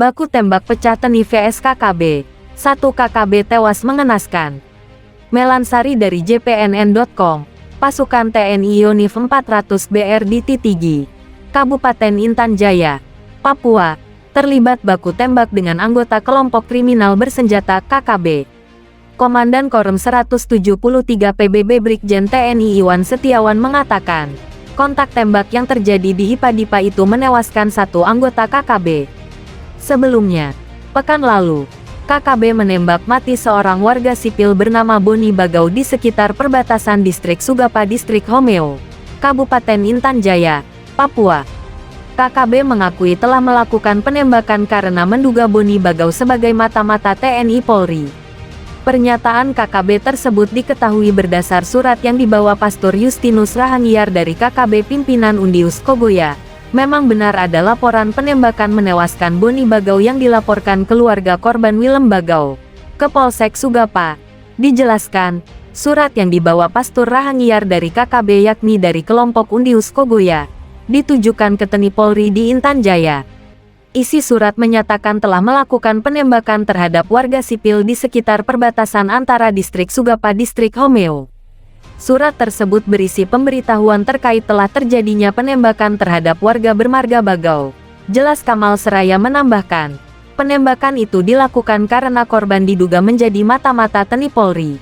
Baku tembak pecah TNI vs KKB. 1 KKB tewas mengenaskan. Melansari dari jpnn.com, pasukan TNI Yonif 400 BR di Titigi, Kabupaten Intan Jaya, Papua, terlibat baku tembak dengan anggota kelompok kriminal bersenjata KKB. Komandan Korem 173 PBB Brigjen TNI Iwan Setiawan mengatakan, kontak tembak yang terjadi di Ipadipa itu menewaskan 1 anggota KKB. Sebelumnya, pekan lalu, KKB menembak mati seorang warga sipil bernama Boni Bagau di sekitar perbatasan Distrik Sugapa Distrik Homeo, Kabupaten Intan Jaya, Papua. KKB mengakui telah melakukan penembakan karena menduga Boni Bagau sebagai mata-mata TNI Polri. Pernyataan KKB tersebut diketahui berdasar surat yang dibawa Pastor Justinus Rahangiar dari KKB pimpinan Undius Kogoya. Memang benar ada laporan penembakan menewaskan Boni Bagau yang dilaporkan keluarga korban Willem Bagau ke Polsek Sugapa. Dijelaskan, surat yang dibawa Pastor Rahangiar dari KKB yakni dari kelompok Undius Kogoya, ditujukan ke TNI Polri di Intan Jaya. Isi surat menyatakan telah melakukan penembakan terhadap warga sipil di sekitar perbatasan antara Distrik Sugapa Distrik Homeo. Surat tersebut berisi pemberitahuan terkait telah terjadinya penembakan terhadap warga bermarga Bagau. Jelas Kamal Seraya menambahkan, penembakan itu dilakukan karena korban diduga menjadi mata-mata TNI Polri.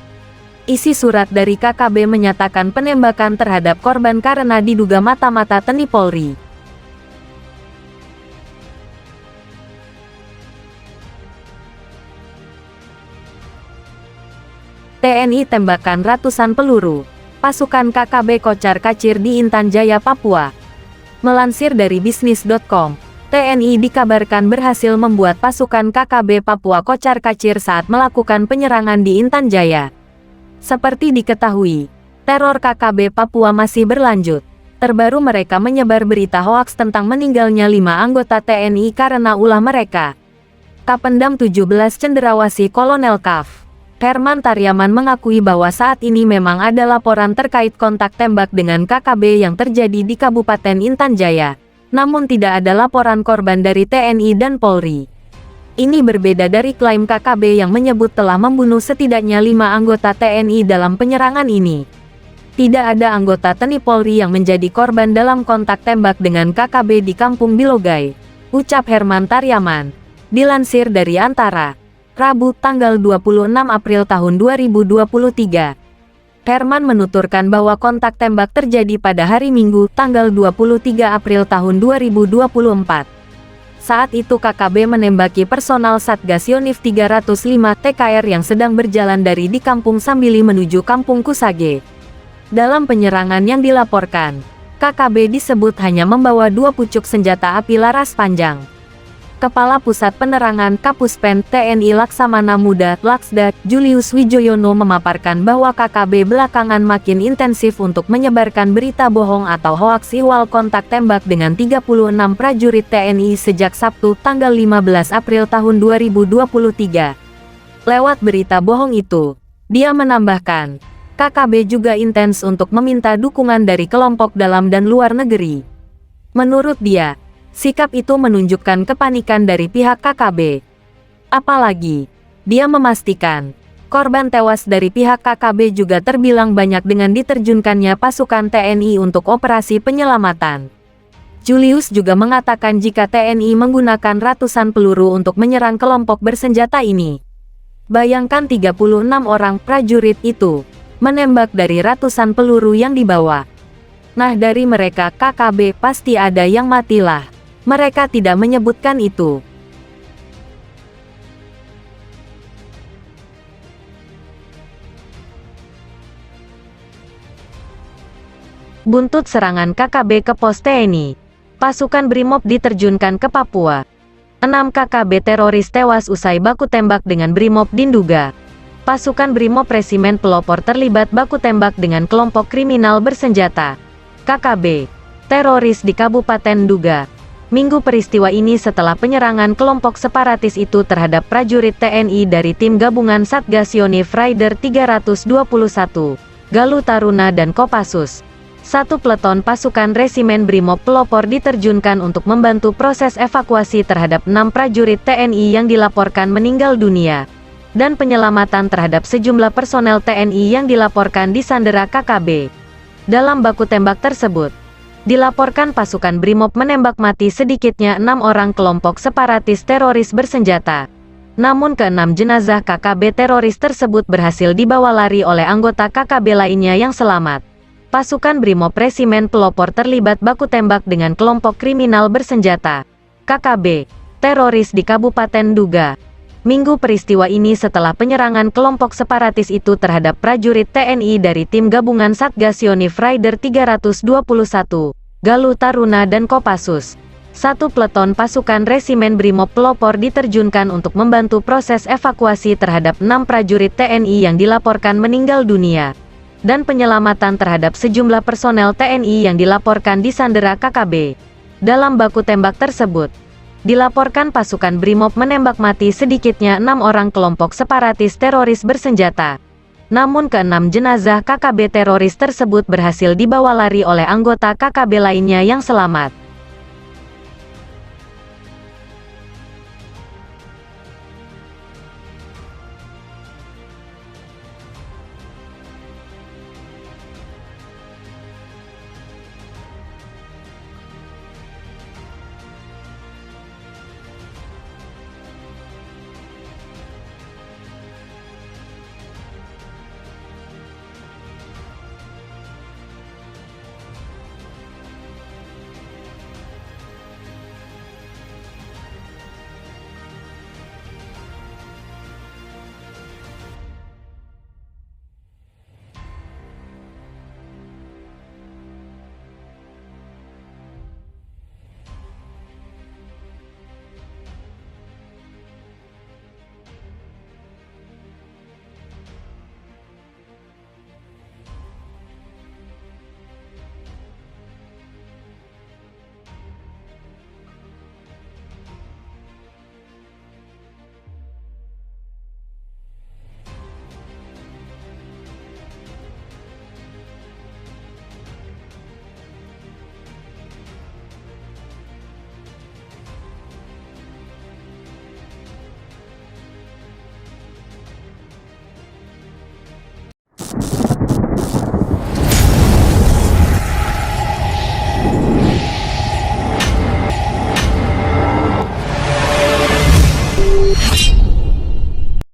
Isi surat dari KKB menyatakan penembakan terhadap korban karena diduga mata-mata TNI Polri. TNI tembakan ratusan peluru. Pasukan KKB kocar-kacir di Intan Jaya, Papua. Melansir dari bisnis.com, TNI dikabarkan berhasil membuat pasukan KKB Papua kocar-kacir saat melakukan penyerangan di Intan Jaya. Seperti diketahui, teror KKB Papua masih berlanjut. Terbaru mereka menyebar berita hoaks tentang meninggalnya 5 anggota TNI karena ulah mereka. Kapendam 17 Cenderawasih Kolonel Kaf Herman Taryaman mengakui bahwa saat ini memang ada laporan terkait kontak tembak dengan KKB yang terjadi di Kabupaten Intan Jaya. Namun tidak ada laporan korban dari TNI dan Polri. Ini berbeda dari klaim KKB yang menyebut telah membunuh setidaknya 5 anggota TNI dalam penyerangan ini. Tidak ada anggota TNI Polri yang menjadi korban dalam kontak tembak dengan KKB di Kampung Bilogai, ucap Herman Taryaman. Dilansir dari Antara, Rabu, tanggal 26 April tahun 2023. Herman menuturkan bahwa kontak tembak terjadi pada hari Minggu, tanggal 23 April tahun 2024. Saat itu KKB menembaki personal Satgas Yonif 305 TKR yang sedang berjalan dari di Kampung Sambili menuju Kampung Kusage. Dalam penyerangan yang dilaporkan, KKB disebut hanya membawa 2 pucuk senjata api laras panjang. Kepala Pusat Penerangan Kapuspen TNI Laksamana Muda Laksda, Julius Wijoyono memaparkan bahwa KKB belakangan makin intensif untuk menyebarkan berita bohong atau hoaks ihwal kontak tembak dengan 36 prajurit TNI sejak Sabtu tanggal 15 April tahun 2023. Lewat berita bohong itu, dia menambahkan, KKB juga intens untuk meminta dukungan dari kelompok dalam dan luar negeri. Menurut dia, sikap itu menunjukkan kepanikan dari pihak KKB. Apalagi, dia memastikan, korban tewas dari pihak KKB juga terbilang banyak dengan diterjunkannya pasukan TNI untuk operasi penyelamatan. Julius juga mengatakan jika TNI menggunakan ratusan peluru untuk menyerang kelompok bersenjata ini. Bayangkan 36 orang prajurit itu menembak dari ratusan peluru yang dibawa. Nah, dari mereka KKB pasti ada yang matilah. Mereka tidak menyebutkan itu. Buntut serangan KKB ke pos TNI. Pasukan Brimob diterjunkan ke Papua. 6 KKB teroris tewas usai baku tembak dengan Brimob di Nduga. Pasukan Brimob Resimen Pelopor terlibat baku tembak dengan kelompok kriminal bersenjata KKB teroris di Kabupaten Nduga. Minggu peristiwa ini setelah penyerangan kelompok separatis itu terhadap prajurit TNI dari tim gabungan Satgas Yonif Raider 321, Galuh Taruna dan Kopassus. Satu peleton pasukan Resimen Brimob Pelopor diterjunkan untuk membantu proses evakuasi terhadap 6 prajurit TNI yang dilaporkan meninggal dunia, dan penyelamatan terhadap sejumlah personel TNI yang dilaporkan disandera KKB. Dalam baku tembak tersebut, dilaporkan pasukan Brimob menembak mati sedikitnya 6 orang kelompok separatis teroris bersenjata. Namun ke-6 jenazah KKB teroris tersebut berhasil dibawa lari oleh anggota KKB lainnya yang selamat. Pasukan Brimob Resimen Pelopor terlibat baku tembak dengan kelompok kriminal bersenjata KKB teroris di Kabupaten Duga. Minggu peristiwa ini setelah penyerangan kelompok separatis itu terhadap prajurit TNI dari tim gabungan Satgas Yonif Rider 321, Galuh Taruna dan Kopassus. Satu peleton pasukan Resimen Brimob Pelopor diterjunkan untuk membantu proses evakuasi terhadap 6 prajurit TNI yang dilaporkan meninggal dunia, dan penyelamatan terhadap sejumlah personel TNI yang dilaporkan disandera KKB. Dalam baku tembak tersebut, dilaporkan pasukan Brimob menembak mati sedikitnya 6 orang kelompok separatis teroris bersenjata. Namun ke-6 jenazah KKB teroris tersebut berhasil dibawa lari oleh anggota KKB lainnya yang selamat.